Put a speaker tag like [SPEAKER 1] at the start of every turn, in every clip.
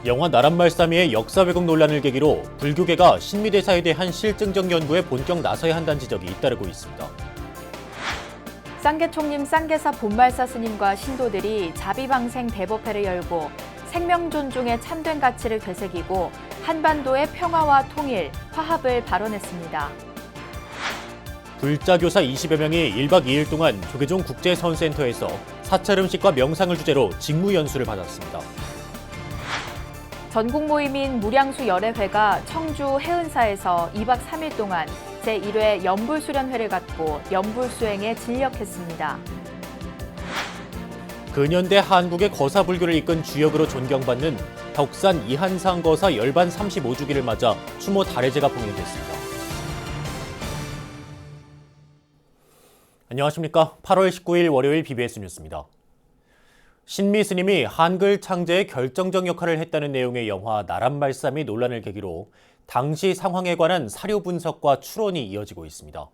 [SPEAKER 1] 영화 나란말싸미의 역사 왜곡 논란을 계기로 불교계가 신미대사에 대한 실증적 연구에 본격 나서야 한다는 지적이 잇따르고 있습니다.
[SPEAKER 2] 쌍계총림 쌍계사 본말사 스님과 신도들이 자비방생 대법회를 열고 생명 존중의 참된 가치를 되새기고 한반도의 평화와 통일, 화합을 발언했습니다.
[SPEAKER 1] 불자교사 20여 명이 1박 2일 동안 조계종 국제선센터에서 사찰 음식과 명상을 주제로 직무 연수를 받았습니다.
[SPEAKER 2] 전국 모임인 무량수 열애회가 청주 해은사에서 2박 3일 동안 제1회 연불수련회를 갖고 연불수행에 진력했습니다.
[SPEAKER 1] 근현대 한국의 거사불교를 이끈 주역으로 존경받는 덕산 이한상 거사 열반 35주기를 맞아 추모 달해제가 봉행됐습니다. 안녕하십니까. 8월 19일 월요일 BBS 뉴스입니다. 신미 스님이 한글 창제에 결정적 역할을 했다는 내용의 영화 나란말싸미 논란을 계기로 당시 상황에 관한 사료 분석과 추론이 이어지고 있습니다.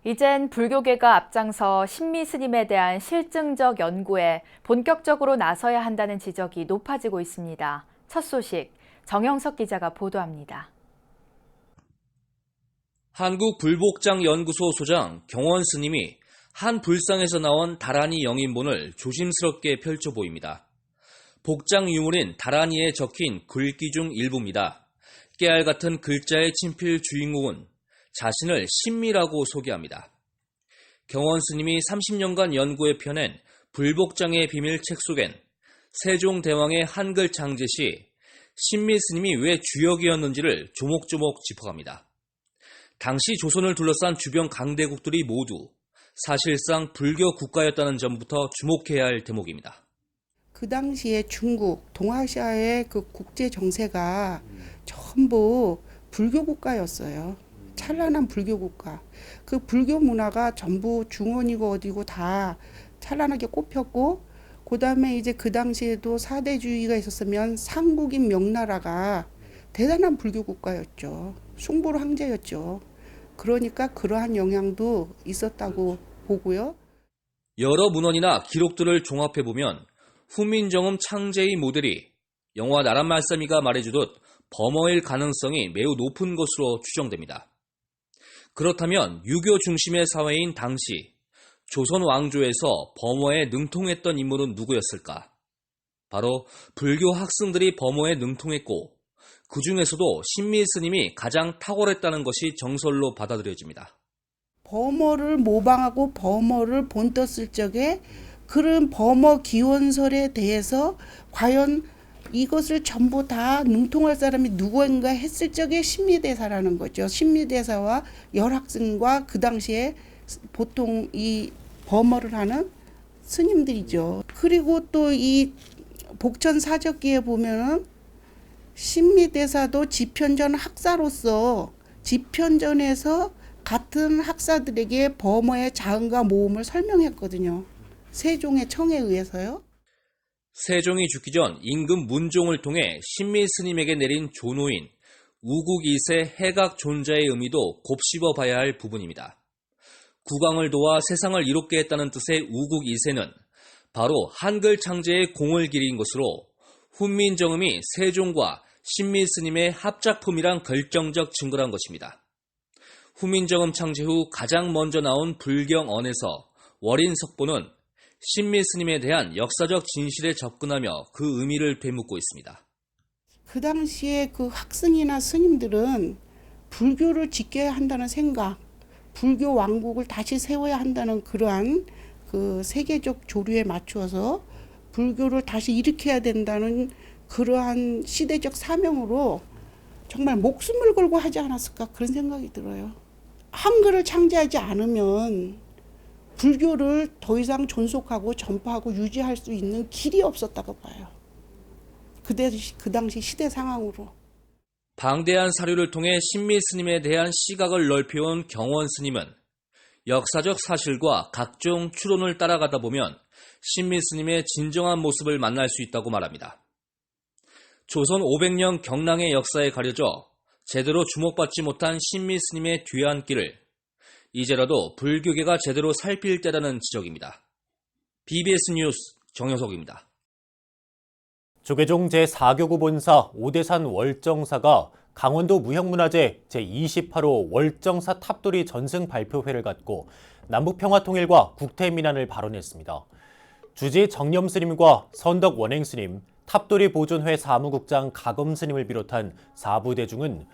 [SPEAKER 2] 이젠 불교계가 앞장서 신미 스님에 대한 실증적 연구에 본격적으로 나서야 한다는 지적이 높아지고 있습니다. 첫 소식, 정영석 기자가 보도합니다.
[SPEAKER 3] 한국불복장연구소 소장 경원 스님이 한 불상에서 나온 다라니 영인본을 조심스럽게 펼쳐 보입니다. 복장 유물인 다라니에 적힌 글귀 중 일부입니다. 깨알 같은 글자의 친필 주인공은 자신을 신미라고 소개합니다. 경원 스님이 30년간 연구에 펴낸 불복장의 비밀 책 속엔 세종대왕의 한글 창제 시 신미 스님이 왜 주역이었는지를 조목조목 짚어갑니다. 당시 조선을 둘러싼 주변 강대국들이 모두 사실상 불교 국가였다는 점부터 주목해야 할 대목입니다.
[SPEAKER 4] 그 당시에 중국, 동아시아의 그 국제 정세가 전부 불교 국가였어요. 찬란한 불교 국가. 그 불교 문화가 전부 중원이고 어디고 다 찬란하게 꼽혔고, 그 다음에 이제 그 당시에도 사대주의가 있었으면 상국인 명나라가 대단한 불교 국가였죠. 숭불 황제였죠. 그러니까 그러한 영향도 있었다고 보고요.
[SPEAKER 3] 여러 문헌이나 기록들을 종합해보면 훈민정음 창제의 모델이 영화 나란말싸미가 말해주듯 범어일 가능성이 매우 높은 것으로 추정됩니다. 그렇다면 유교 중심의 사회인 당시 조선 왕조에서 범어에 능통했던 인물은 누구였을까? 바로 불교 학승들이 범어에 능통했고 그 중에서도 신미 스님이 가장 탁월했다는 것이 정설로 받아들여집니다.
[SPEAKER 4] 범어를 모방하고 범어를 본떠쓸 적에 그런 범어 기원설에 대해서 과연 이것을 전부 다 능통할 사람이 누구인가 했을 적에 신미대사라는 거죠. 신미대사와 열학승과 그 당시에 보통 이 범어를 하는 스님들이죠. 그리고 또 이 복천사적기에 보면은 신미대사도 지편전 학사로서 지편전에서 같은 학사들에게 범어의 자음과 모음을 설명했거든요. 세종의 청에 의해서요.
[SPEAKER 3] 세종이 죽기 전 임금 문종을 통해 신미 스님에게 내린 조노인 우국 2세 해각 존자의 의미도 곱씹어 봐야 할 부분입니다. 국왕을 도와 세상을 이롭게 했다는 뜻의 우국 2세는 바로 한글 창제의 공을 기린 것으로 훈민정음이 세종과 신미 스님의 합작품이란 결정적 증거란 것입니다. 훈민정음 창제 후 가장 먼저 나온 불경언에서 월인석보는 신미 스님에 대한 역사적 진실에 접근하며 그 의미를 되묻고 있습니다.
[SPEAKER 4] 그 당시에 그 학승이나 스님들은 불교를 지켜야 한다는 생각, 불교 왕국을 다시 세워야 한다는 그러한 그 세계적 조류에 맞추어서 불교를 다시 일으켜야 된다는 그러한 시대적 사명으로 정말 목숨을 걸고 하지 않았을까 그런 생각이 들어요. 한글을 창제하지 않으면 불교를 더 이상 존속하고 전파하고 유지할 수 있는 길이 없었다고 봐요. 그 당시 시대 상황으로.
[SPEAKER 3] 방대한 사료를 통해 신미 스님에 대한 시각을 넓혀온 경원 스님은 역사적 사실과 각종 추론을 따라가다 보면 신미 스님의 진정한 모습을 만날 수 있다고 말합니다. 조선 500년 경랑의 역사에 가려져 제대로 주목받지 못한 신미 스님의 뒤안길을 이제라도 불교계가 제대로 살필 때라는 지적입니다. BBS 뉴스 정영석입니다.
[SPEAKER 1] 조계종 제4교구 본사 오대산 월정사가 강원도 무형문화재 제28호 월정사 탑돌이 전승 발표회를 갖고 남북평화통일과 국태민안을 발언했습니다. 주지 정념스님과 선덕 원행스님, 탑돌이 보존회 사무국장 가검스님을 비롯한 4부대중은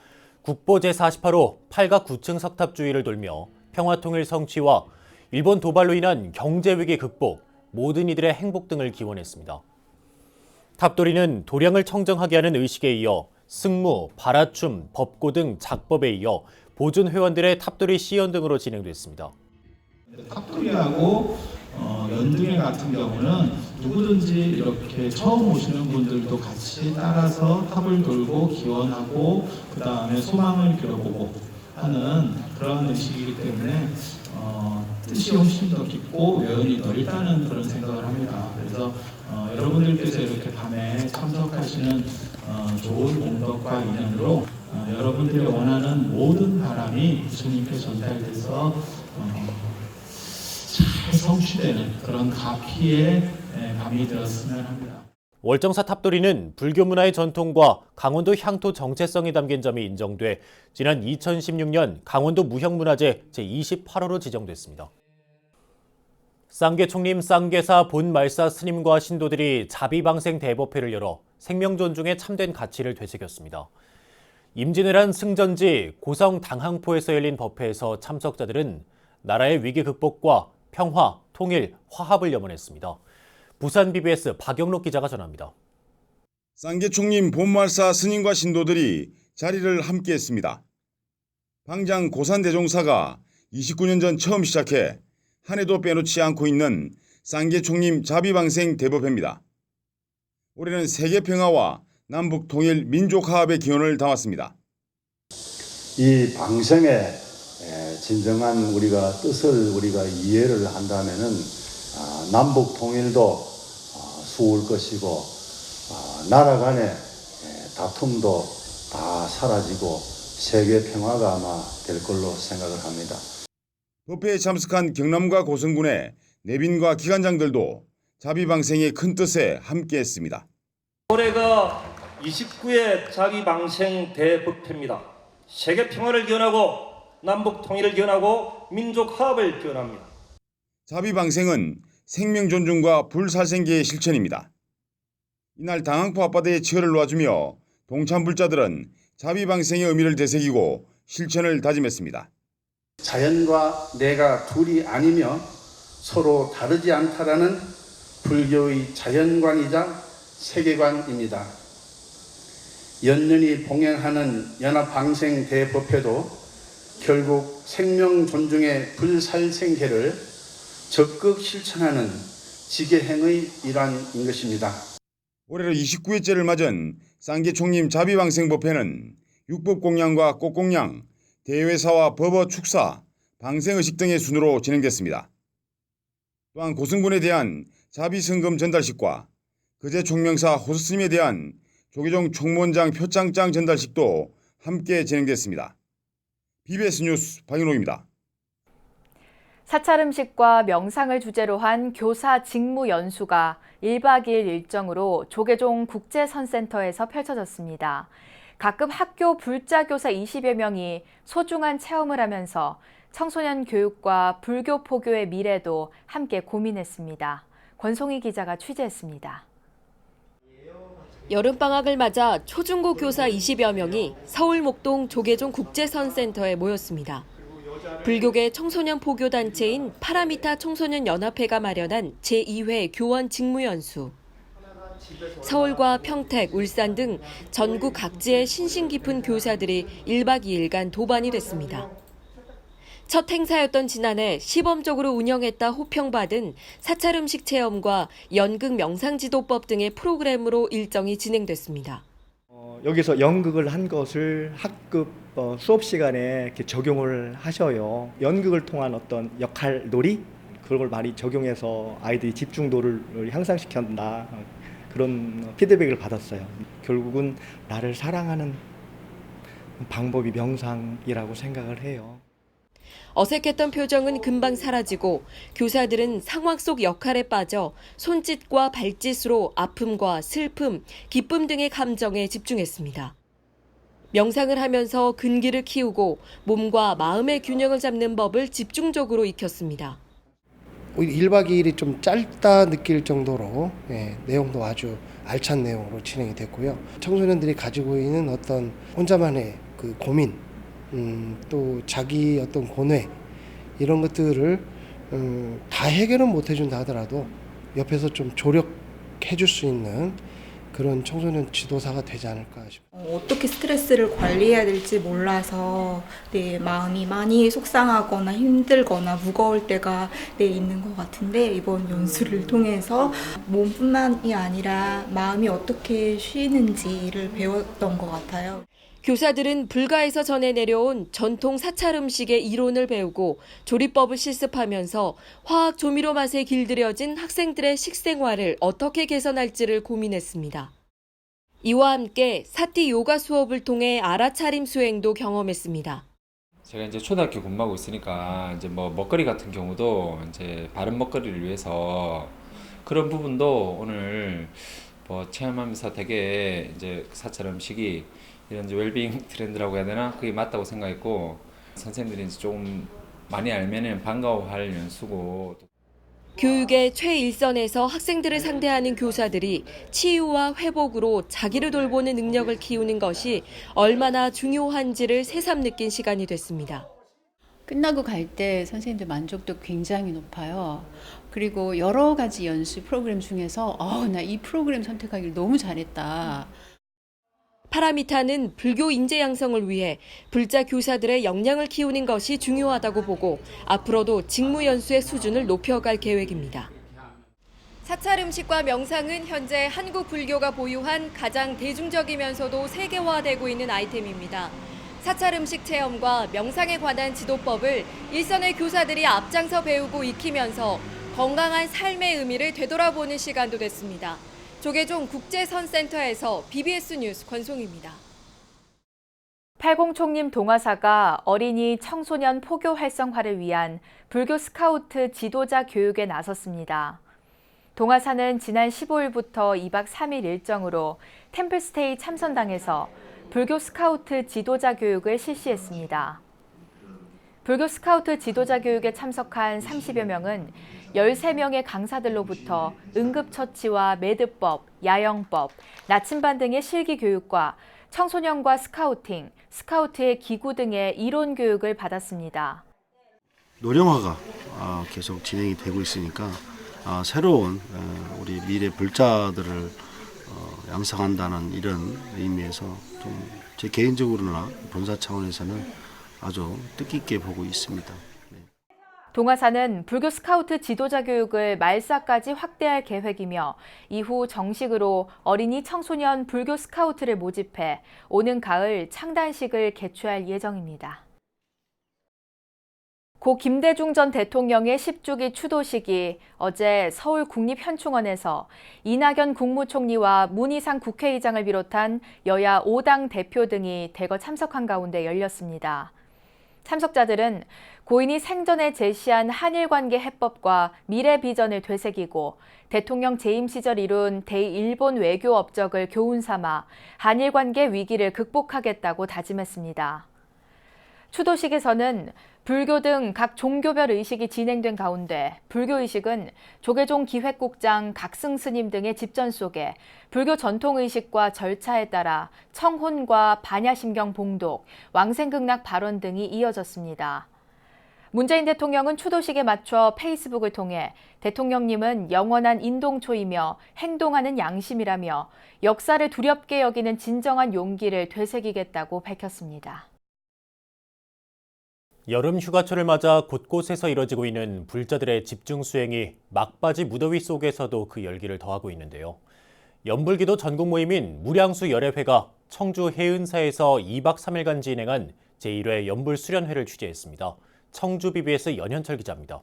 [SPEAKER 1] 국보 제48호 8가 9층 석탑주의를 돌며 평화통일 성취와 일본 도발로 인한 경제위기 극복, 모든 이들의 행복 등을 기원했습니다. 탑돌이는 도량을 청정하게 하는 의식에 이어 승무, 발화춤, 법고 등 작법에 이어 보존 회원들의 탑돌이 시연 등으로 진행됐습니다.
[SPEAKER 5] 탑돌이하고 연등회 같은 경우는 누구든지 이렇게 처음 오시는 분들도 같이 따라서 탑을 돌고 기원하고 그 다음에 소망을 빌어보고 하는 그런 의식이기 때문에 뜻이 훨씬 더 깊고 외연이 더 있다는 그런 생각을 합니다. 그래서 여러분들께서 이렇게 밤에 참석하시는 좋은 공덕과 인연으로 여러분들이 원하는 모든 바람이 주님께 전달돼서 잘 성취되는 그런 가피의 밤이 되었으면 합니다.
[SPEAKER 1] 월정사 탑돌이는 불교 문화의 전통과 강원도 향토 정체성이 담긴 점이 인정돼 지난 2016년 강원도 무형문화재 제28호로 지정됐습니다. 쌍계총림 쌍계사 본말사 스님과 신도들이 자비방생 대법회를 열어 생명 존중의 참된 가치를 되새겼습니다. 임진왜란 승전지 고성 당항포에서 열린 법회에서 참석자들은 나라의 위기 극복과 평화, 통일, 화합을 염원했습니다. 부산 BBS 박영록 기자가 전합니다.
[SPEAKER 6] 쌍계총림 본말사 스님과 신도들이 자리를 함께했습니다. 방장 고산대종사가 29년 전 처음 시작해 한 해도 빼놓지 않고 있는 쌍계총림 자비방생 대법회입니다. 올해는 세계평화와 남북통일 민족화합의 기원을 담았습니다.
[SPEAKER 7] 이 방생의 진정한 우리가 뜻을 우리가 이해를 한다면은 남북 통일도 수월 것이고 나라 간의 다툼도 다 사라지고 세계 평화가 아마 될 걸로 생각을 합니다.
[SPEAKER 6] 법회에 참석한 경남과 고성군의 내빈과 기관장들도 자비방생의 큰 뜻에 함께했습니다.
[SPEAKER 8] 올해가 29회 자비방생 대법회입니다. 세계 평화를 기원하고 남북 통일을 기원하고 민족 화합을 기원합니다.
[SPEAKER 6] 자비방생은 생명 존중과 불살생계의 실천입니다. 이날 당항포 앞바다에 치어를 놓아주며 동참불자들은 자비방생의 의미를 되새기고 실천을 다짐했습니다.
[SPEAKER 7] 자연과 내가 둘이 아니며 서로 다르지 않다라는 불교의 자연관이자 세계관입니다. 연년이 봉행하는 연합방생 대법회도 결국 생명 존중의 불살생계를 적극 실천하는 지계행의 일환인 것입니다.
[SPEAKER 6] 올해로 29회째를 맞은 쌍계총림 자비방생법회는 육법공양과 꽃공양, 대회사와 법어 축사, 방생의식 등의 순으로 진행됐습니다. 또한 고승군에 대한 자비승금 전달식과 그제 총명사 호수스님에 대한 조계종 총무원장 표창장 전달식도 함께 진행됐습니다. BBS 뉴스 박윤호입니다.
[SPEAKER 2] 사찰 음식과 명상을 주제로 한 교사 직무 연수가 1박 2일 일정으로 조계종 국제선센터에서 펼쳐졌습니다. 각급 학교 불자교사 20여 명이 소중한 체험을 하면서 청소년 교육과 불교 포교의 미래도 함께 고민했습니다. 권송희 기자가 취재했습니다.
[SPEAKER 9] 여름방학을 맞아 초중고 교사 20여 명이 서울 목동 조계종 국제선센터에 모였습니다. 불교계 청소년 포교 단체인 파라미타 청소년 연합회가 마련한 제2회 교원 직무연수. 서울과 평택, 울산 등 전국 각지의 신신 깊은 교사들이 1박 2일간 도반이 됐습니다. 첫 행사였던 지난해 시범적으로 운영했다 호평받은 사찰 음식 체험과 연극 명상지도법 등의 프로그램으로 일정이 진행됐습니다.
[SPEAKER 10] 여기서 연극을 한 것을 학급 수업 시간에 이렇게 적용을 하셔요. 연극을 통한 어떤 역할 놀이 그걸 많이 적용해서 아이들이 집중도를 향상시켰다. 그런 피드백을 받았어요. 결국은 나를 사랑하는 방법이 명상이라고 생각을 해요.
[SPEAKER 9] 어색했던 표정은 금방 사라지고 교사들은 상황 속 역할에 빠져 손짓과 발짓으로 아픔과 슬픔, 기쁨 등의 감정에 집중했습니다. 명상을 하면서 근기를 키우고 몸과 마음의 균형을 잡는 법을 집중적으로 익혔습니다.
[SPEAKER 11] 1박 2일이 좀 짧다 느낄 정도로 내용도 아주 알찬 내용으로 진행이 됐고요. 청소년들이 가지고 있는 어떤 혼자만의 그 고민, 또 자기 어떤 고뇌 이런 것들을 다 해결은 못 해준다 하더라도 옆에서 좀 조력해 줄 수 있는 그런 청소년 지도사가 되지 않을까 싶습니다.
[SPEAKER 12] 어떻게 스트레스를 관리해야 될지 몰라서 마음이 많이 속상하거나 힘들거나 무거울 때가 있는 것 같은데 이번 연수를 통해서 몸뿐만이 아니라 마음이 어떻게 쉬는지를 배웠던 것 같아요.
[SPEAKER 9] 교사들은 불가에서 전해 내려온 전통 사찰 음식의 이론을 배우고 조리법을 실습하면서 화학 조미료 맛에 길들여진 학생들의 식생활을 어떻게 개선할지를 고민했습니다. 이와 함께 사티 요가 수업을 통해 알아차림 수행도 경험했습니다.
[SPEAKER 13] 제가 이제 초등학교 근무하고 있으니까 이제 뭐 먹거리 같은 경우도 이제 바른 먹거리를 위해서 그런 부분도 오늘 뭐 체험하면서 되게 이제 사찰 음식이 이런 이제 웰빙 트렌드라고 해야 되나? 그게 맞다고 생각했고 선생님들이 이제 좀 많이 알면은 반가워할 연수고.
[SPEAKER 9] 교육의 최일선에서 학생들을 상대하는 교사들이 치유와 회복으로 자기를 돌보는 능력을 키우는 것이 얼마나 중요한지를 새삼 느낀 시간이 됐습니다.
[SPEAKER 14] 끝나고 갈 때 선생님들 만족도 굉장히 높아요. 그리고 여러 가지 연수 프로그램 중에서 나 이 프로그램 선택하기를 너무 잘했다.
[SPEAKER 9] 파라미타는 불교 인재 양성을 위해 불자 교사들의 역량을 키우는 것이 중요하다고 보고 앞으로도 직무 연수의 수준을 높여갈 계획입니다. 사찰 음식과 명상은 현재 한국 불교가 보유한 가장 대중적이면서도 세계화되고 있는 아이템입니다. 사찰 음식 체험과 명상에 관한 지도법을 일선의 교사들이 앞장서 배우고 익히면서 건강한 삶의 의미를 되돌아보는 시간도 됐습니다. 조계종 국제선센터에서 BBS 뉴스 권송입니다.
[SPEAKER 2] 팔공총림 동아사가 어린이 청소년 포교 활성화를 위한 불교 스카우트 지도자 교육에 나섰습니다. 동아사는 지난 15일부터 2박 3일 일정으로 템플스테이 참선당에서 불교 스카우트 지도자 교육을 실시했습니다. 불교 스카우트 지도자 교육에 참석한 30여 명은 13명의 강사들로부터 응급처치와 매듭법, 야영법, 나침반 등의 실기 교육과 청소년과 스카우팅, 스카우트의 기구 등의 이론 교육을 받았습니다.
[SPEAKER 15] 노령화가 계속 진행이 되고 있으니까 새로운 우리 미래 불자들을 양성한다는 이런 의미에서 좀 제 개인적으로나 본사 차원에서는 아주 뜻깊게 보고 있습니다.
[SPEAKER 2] 동아사는 불교 스카우트 지도자 교육을 말사까지 확대할 계획이며 이후 정식으로 어린이 청소년 불교 스카우트를 모집해 오는 가을 창단식을 개최할 예정입니다. 고 김대중 전 대통령의 10주기 추도식이 어제 서울 국립현충원에서 이낙연 국무총리와 문희상 국회의장을 비롯한 여야 5당 대표 등이 대거 참석한 가운데 열렸습니다. 참석자들은 고인이 생전에 제시한 한일 관계 해법과 미래 비전을 되새기고 대통령 재임 시절 이룬 대일본 외교 업적을 교훈 삼아 한일 관계 위기를 극복하겠다고 다짐했습니다. 추도식에서는 불교 등 각 종교별 의식이 진행된 가운데 불교의식은 조계종 기획국장 각승 스님 등의 집전 속에 불교 전통의식과 절차에 따라 청혼과 반야심경 봉독, 왕생극락 발언 등이 이어졌습니다. 문재인 대통령은 추도식에 맞춰 페이스북을 통해 대통령님은 영원한 인동초이며 행동하는 양심이라며 역사를 두렵게 여기는 진정한 용기를 되새기겠다고 밝혔습니다.
[SPEAKER 1] 여름 휴가철을 맞아 곳곳에서 이뤄지고 있는 불자들의 집중 수행이 막바지 무더위 속에서도 그 열기를 더하고 있는데요. 연불기도 전국 모임인 무량수 열애회가 청주 해은사에서 2박 3일간 진행한 제1회 연불 수련회를 취재했습니다. 청주 BBS 연현철 기자입니다.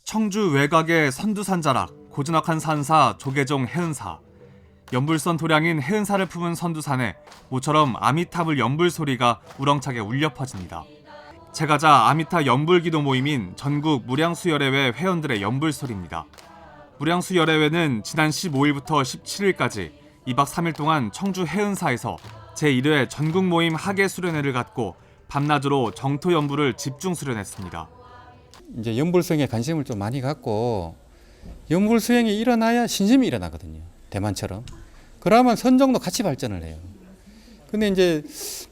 [SPEAKER 16] 청주 외곽의 선두산자락 고즈넉한 산사 조계종 해은사. 연불선 도량인 해은사를 품은 선두산에 모처럼 아미타불 연불 소리가 우렁차게 울려 퍼집니다. 제가자 아미타 연불기도 모임인 전국 무량수열애회 회원들의 연불 소리입니다. 무량수열애회는 지난 15일부터 17일까지 2박 3일 동안 청주 해은사에서 제1회 전국 모임 하계 수련회를 갖고 밤낮으로 정토 연불을 집중 수련했습니다.
[SPEAKER 17] 이제 연불 수행에 관심을 좀 많이 갖고 연불 수행이 일어나야 신심이 일어나거든요. 대만처럼. 그러면 선정도 같이 발전을 해요. 근데 이제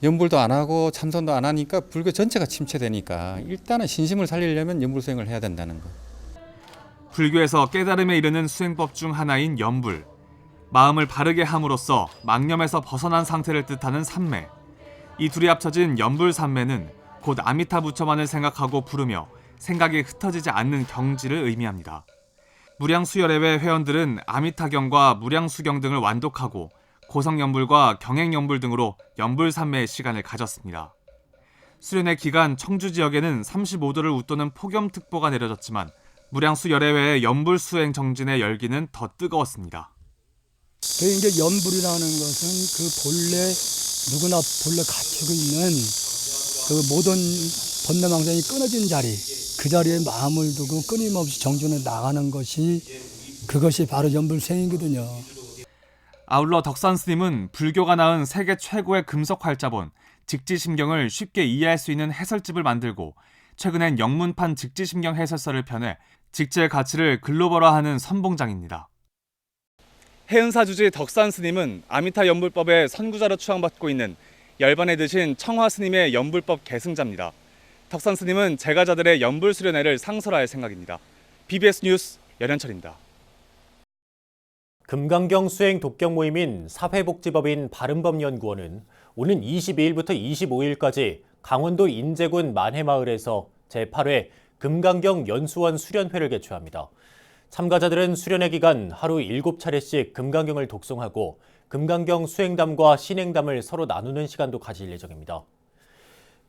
[SPEAKER 17] 연불도 안 하고 참선도 안 하니까 불교 전체가 침체되니까 일단은 신심을 살리려면 연불 수행을 해야 된다는 거.
[SPEAKER 16] 불교에서 깨달음에 이르는 수행법 중 하나인 연불. 마음을 바르게 함으로써 망념에서 벗어난 상태를 뜻하는 삼매. 이 둘이 합쳐진 연불 삼매는 곧 아미타 부처만을 생각하고 부르며 생각이 흩어지지 않는 경지를 의미합니다. 무량수열애회 회원들은 아미타경과 무량수경 등을 완독하고 고성연불과 경행연불 등으로 연불 삼매의 시간을 가졌습니다. 수련회 기간 청주 지역에는 35도를 웃도는 폭염특보가 내려졌지만 무량수열애회의 연불 수행 정진의 열기는 더 뜨거웠습니다.
[SPEAKER 18] 이제 연불이라는 것은 그 본래 누구나 본래 갖추고 있는 그 모든 번뇌망상이 끊어진 자리, 그 자리에 마음을 두고 끊임없이 정진해 나가는 것이 그것이 바로 연불 수행이거든요.
[SPEAKER 16] 아울러 덕산 스님은 불교가 낳은 세계 최고의 금속 활자본 직지심경을 쉽게 이해할 수 있는 해설집을 만들고 최근엔 영문판 직지심경 해설서를 펴내 직지의 가치를 글로벌화하는 선봉장입니다. 해은사 주지 덕산 스님은 아미타 연불법의 선구자로 추앙받고 있는 열반에 드신 청화 스님의 연불법 계승자입니다. 덕산 스님은 제가자들의 연불 수련회를 상설할 생각입니다. BBS 뉴스 열현철입니다.
[SPEAKER 1] 금강경 수행 독경 모임인 사회복지법인 바른법연구원은 오는 22일부터 25일까지 강원도 인제군 만해마을에서 제8회 금강경 연수원 수련회를 개최합니다. 참가자들은 수련회 기간 하루 7차례씩 금강경을 독송하고 금강경 수행담과 신행담을 서로 나누는 시간도 가질 예정입니다.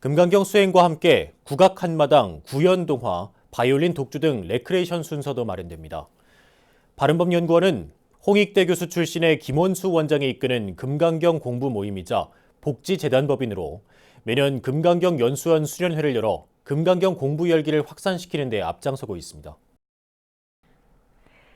[SPEAKER 1] 금강경 수행과 함께 국악 한마당, 구연동화, 바이올린 독주 등 레크레이션 순서도 마련됩니다. 바른법연구원은 홍익대 교수 출신의 김원수 원장이 이끄는 금강경 공부 모임이자 복지재단법인으로 매년 금강경 연수원 수련회를 열어 금강경 공부 열기를 확산시키는 데 앞장서고 있습니다.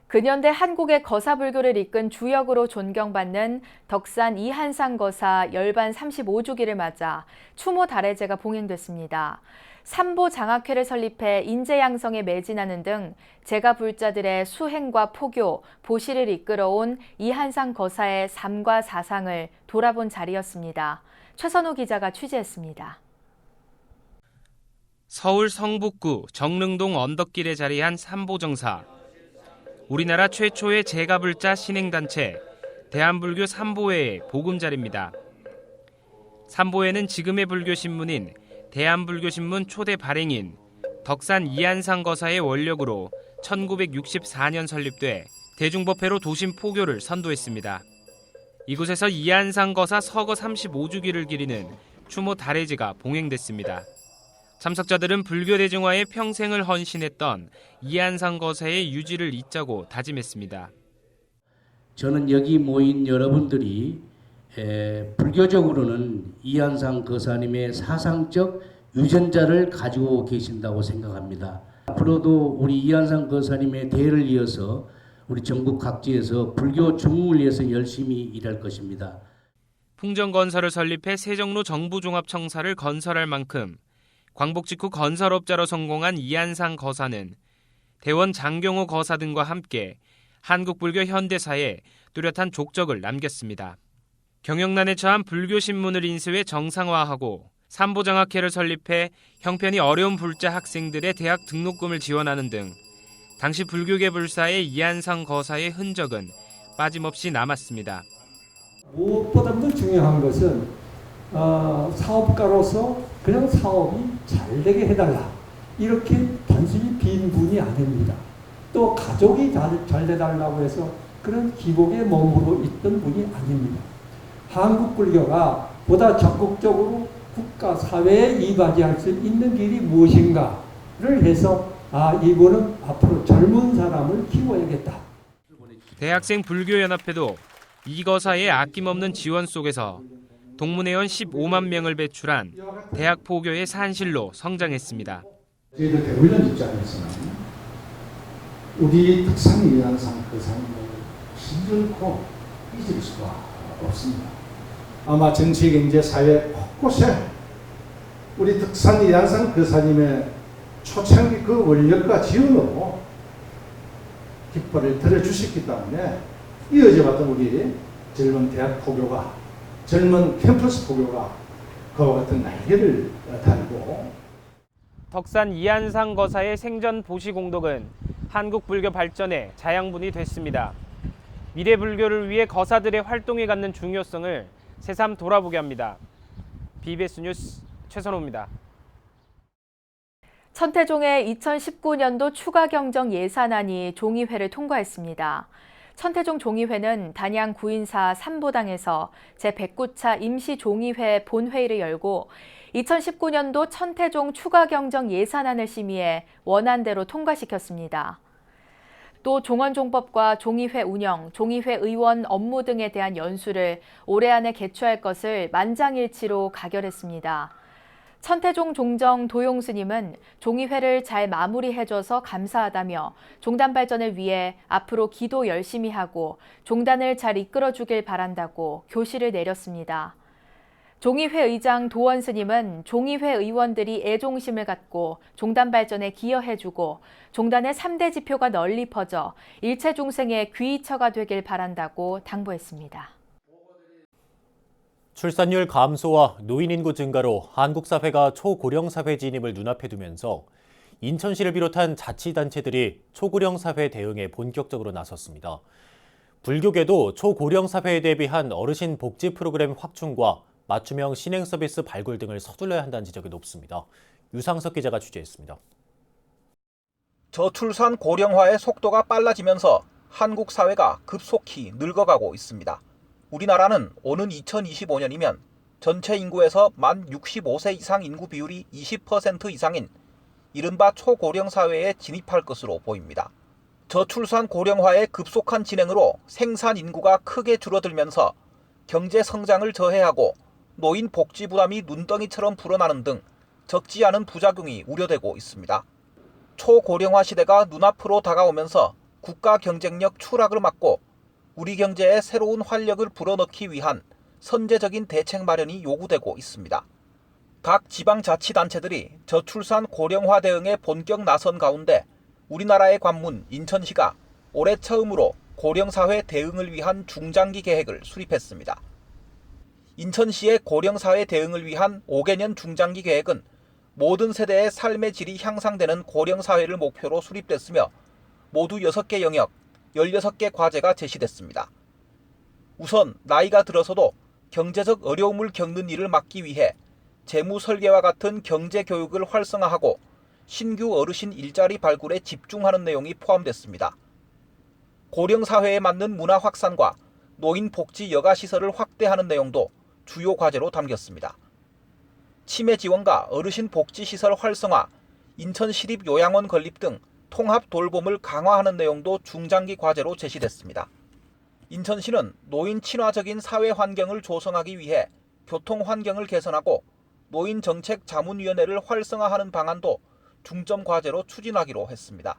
[SPEAKER 2] 근현대 한국의 거사불교를 이끈 주역으로 존경받는 덕산 이한상 거사 열반 35주기를 맞아 추모 달해제가 봉행됐습니다. 삼보 장학회를 설립해 인재양성에 매진하는 등 제가 불자들의 수행과 포교, 보시를 이끌어온 이한상 거사의 삶과 사상을 돌아본 자리였습니다. 최선호 기자가 취재했습니다.
[SPEAKER 19] 서울 성북구 정릉동 언덕길에 자리한 삼보정사. 우리나라 최초의 제가불자 신행단체 대한불교 삼보회의 보금자리입니다. 삼보회는 지금의 불교신문인 대한불교신문 초대 발행인 덕산 이한상 거사의 원력으로 1964년 설립돼 대중법회로 도심 포교를 선도했습니다. 이곳에서 이한상 거사 서거 35주기를 기리는 추모 달해제가 봉행됐습니다. 참석자들은 불교 대중화에 평생을 헌신했던 이한상 거사의 유지를 잇자고 다짐했습니다.
[SPEAKER 20] 저는 여기 모인 여러분들이 불교적으로는 이한상 거사님의 사상적 유전자를 가지고 계신다고 생각합니다. 앞으로도 우리 이한상 거사님의 대를 이어서 우리 전국 각지에서 불교 중흥을 위해서 열심히 일할 것입니다.
[SPEAKER 19] 풍정건설을 설립해 세종로 정부종합청사를 건설할 만큼 광복 직후 건설업자로 성공한 이한상 거사는 대원 장경호 거사 등과 함께 한국불교 현대사에 뚜렷한 족적을 남겼습니다. 경영난에 처한 불교신문을 인수해 정상화하고 삼보장학회를 설립해 형편이 어려운 불자 학생들의 대학 등록금을 지원하는 등 당시 불교계 불사의 이한상 거사의 흔적은 빠짐없이 남았습니다.
[SPEAKER 21] 무엇보다도 중요한 것은 사업가로서 그냥 사업이 잘 되게 해달라. 이렇게 단순히 빈분이 아닙니다. 또 가족이 잘 돼달라고 해서 그런 기복에 머무르고 있던 분이 아닙니다. 한국 불교가 보다 적극적으로 국가, 사회에 이바지할 수 있는 길이 무엇인가를 해서 이분은 앞으로 젊은 사람을 키워야겠다.
[SPEAKER 19] 대학생 불교연합회도 이 거사의 아낌없는 지원 속에서 동문회원 15만 명을 배출한 대학 포교의 산실로 성장했습니다.
[SPEAKER 4] 저희들 대구련 입장에서는 우리 특산 이한상 그 삶을 힘들고 잊을 수가 없습니다. 아마 정치, 경제, 사회 곳곳에 우리 특산 이한상 교사님의 초창기 그 원력과 지원으로 깃발을 들어주셨기 때문에 이어져왔던 우리 젊은 대학 포교가, 젊은 캠퍼스 포교가 그와 같은 날개를 달고
[SPEAKER 19] 덕산 이한상 거사의 생전 보시 공덕은 한국 불교 발전의 자양분이 됐습니다. 미래 불교를 위해 거사들의 활동이 갖는 중요성을 새삼 돌아보게 합니다. BBS 뉴스 최선호입니다.
[SPEAKER 2] 천태종의 2019년도 추가 경정 예산안이 종의회를 통과했습니다. 천태종 종의회는 단양 구인사 삼보당에서 제109차 임시종의회 본회의를 열고 2019년도 천태종 추가 경정 예산안을 심의해 원안대로 통과시켰습니다. 또 종원종법과 종의회 운영, 종의회 의원 업무 등에 대한 연수를 올해 안에 개최할 것을 만장일치로 가결했습니다. 천태종 종정 도용 스님은 종의회를 잘 마무리해줘서 감사하다며 종단 발전을 위해 앞으로 기도 열심히 하고 종단을 잘 이끌어주길 바란다고 교시를 내렸습니다. 종의회 의장 도원 스님은 종의회 의원들이 애종심을 갖고 종단 발전에 기여해주고 종단의 3대 지표가 널리 퍼져 일체 중생의 귀의처가 되길 바란다고 당부했습니다.
[SPEAKER 1] 출산율 감소와 노인 인구 증가로 한국 사회가 초고령 사회 진입을 눈앞에 두면서 인천시를 비롯한 자치단체들이 초고령 사회 대응에 본격적으로 나섰습니다. 불교계도 초고령 사회에 대비한 어르신 복지 프로그램 확충과 맞춤형 신행 서비스 발굴 등을 서둘러야 한다는 지적이 높습니다. 유상석 기자가 취재했습니다.
[SPEAKER 22] 저출산 고령화의 속도가 빨라지면서 한국 사회가 급속히 늙어가고 있습니다. 우리나라는 오는 2025년이면 전체 인구에서 만 65세 이상 인구 비율이 20% 이상인 이른바 초고령 사회에 진입할 것으로 보입니다. 저출산 고령화의 급속한 진행으로 생산 인구가 크게 줄어들면서 경제 성장을 저해하고 노인 복지 부담이 눈덩이처럼 불어나는 등 적지 않은 부작용이 우려되고 있습니다. 초고령화 시대가 눈앞으로 다가오면서 국가 경쟁력 추락을 막고 우리 경제에 새로운 활력을 불어넣기 위한 선제적인 대책 마련이 요구되고 있습니다. 각 지방자치단체들이 저출산 고령화 대응에 본격 나선 가운데 우리나라의 관문 인천시가 올해 처음으로 고령사회 대응을 위한 중장기 계획을 수립했습니다. 인천시의 고령사회 대응을 위한 5개년 중장기 계획은 모든 세대의 삶의 질이 향상되는 고령사회를 목표로 수립됐으며 모두 6개 영역, 16개 과제가 제시됐습니다. 우선 나이가 들어서도 경제적 어려움을 겪는 일을 막기 위해 재무 설계와 같은 경제 교육을 활성화하고 신규 어르신 일자리 발굴에 집중하는 내용이 포함됐습니다. 고령사회에 맞는 문화 확산과 노인 복지 여가시설을 확대하는 내용도 주요 과제로 담겼습니다. 치매 지원과 어르신 복지시설 활성화, 인천 시립 요양원 건립 등 통합 돌봄을 강화하는 내용도 중장기 과제로 제시됐습니다. 인천시는 노인 친화적인 사회 환경을 조성하기 위해 교통 환경을 개선하고 노인 정책 자문위원회를 활성화하는 방안도 중점 과제로 추진하기로 했습니다.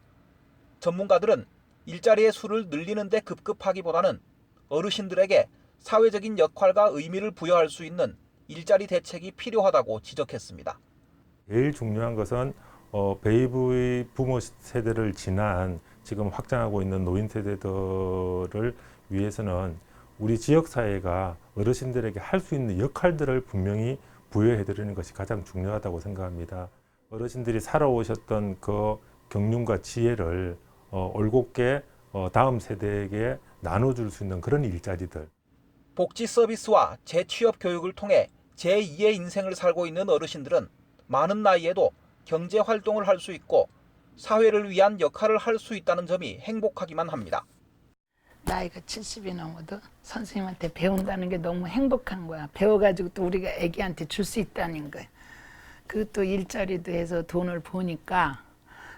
[SPEAKER 22] 전문가들은 일자리의 수를 늘리는 데 급급하기보다는 어르신들에게 사회적인 역할과 의미를 부여할 수 있는 일자리 대책이 필요하다고 지적했습니다.
[SPEAKER 23] 제일 중요한 것은 베이비 부모 세대를 지난 지금 확장하고 있는 노인 세대들을 위해서는 우리 지역사회가 어르신들에게 할 수 있는 역할들을 분명히 부여해드리는 것이 가장 중요하다고 생각합니다. 어르신들이 살아오셨던 그 경륜과 지혜를 올곧게 다음 세대에게 나눠줄 수 있는 그런 일자리들.
[SPEAKER 22] 복지 서비스와 재취업 교육을 통해 제2의 인생을 살고 있는 어르신들은 많은 나이에도 경제 활동을 할 수 있고 사회를 위한 역할을 할 수 있다는 점이 행복하기만 합니다.
[SPEAKER 24] 나이가 70이 넘어도 선생님한테 배운다는 게 너무 행복한 거야. 배워가지고 또 우리가 애기한테 줄 수 있다는 거야. 그것도 일자리도 해서 돈을 버니까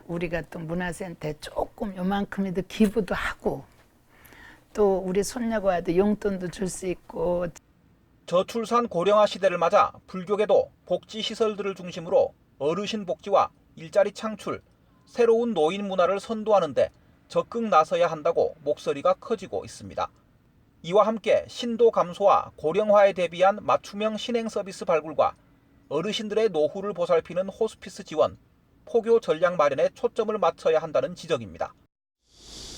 [SPEAKER 24] 우리가 또 문화센터에 조금 요만큼이라도 기부도 하고 또 우리 손녀가 와도 용돈도 줄 수 있고.
[SPEAKER 22] 저출산 고령화 시대를 맞아 불교계도 복지 시설들을 중심으로 어르신 복지와 일자리 창출, 새로운 노인 문화를 선도하는데 적극 나서야 한다고 목소리가 커지고 있습니다. 이와 함께 신도 감소와 고령화에 대비한 맞춤형 신행 서비스 발굴과 어르신들의 노후를 보살피는 호스피스 지원, 포교 전략 마련에 초점을 맞춰야 한다는 지적입니다.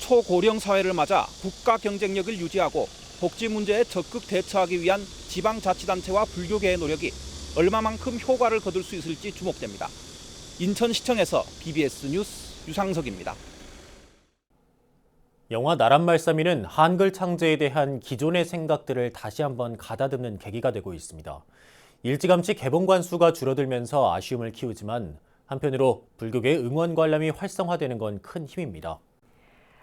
[SPEAKER 22] 초고령 사회를 맞아 국가 경쟁력을 유지하고 복지 문제에 적극 대처하기 위한 지방자치단체와 불교계의 노력이 얼마만큼 효과를 거둘 수 있을지 주목됩니다. 인천시청에서 BBS 뉴스 유상석입니다.
[SPEAKER 1] 영화 나란말싸미는 한글 창제에 대한 기존의 생각들을 다시 한번 가다듬는 계기가 되고 있습니다. 일찌감치 개봉관 수가 줄어들면서 아쉬움을 키우지만 한편으로 불교계 응원 관람이 활성화되는 건 큰 힘입니다.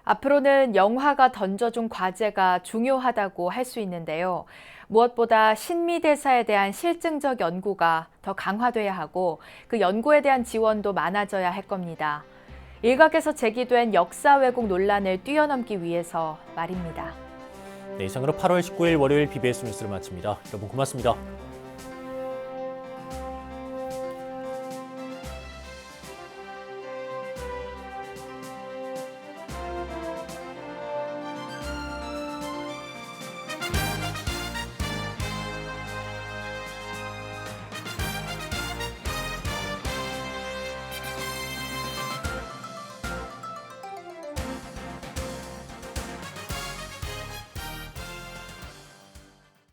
[SPEAKER 2] 앞으로는 영화가 던져준 과제가 중요하다고 할 수 있는데요. 무엇보다 신미대사에 대한 실증적 연구가 더 강화돼야 하고 그 연구에 대한 지원도 많아져야 할 겁니다. 일각에서 제기된 역사 왜곡 논란을 뛰어넘기 위해서 말입니다.
[SPEAKER 1] 네, 이상으로 8월 19일 월요일 BBS 뉴스를 마칩니다. 여러분 고맙습니다.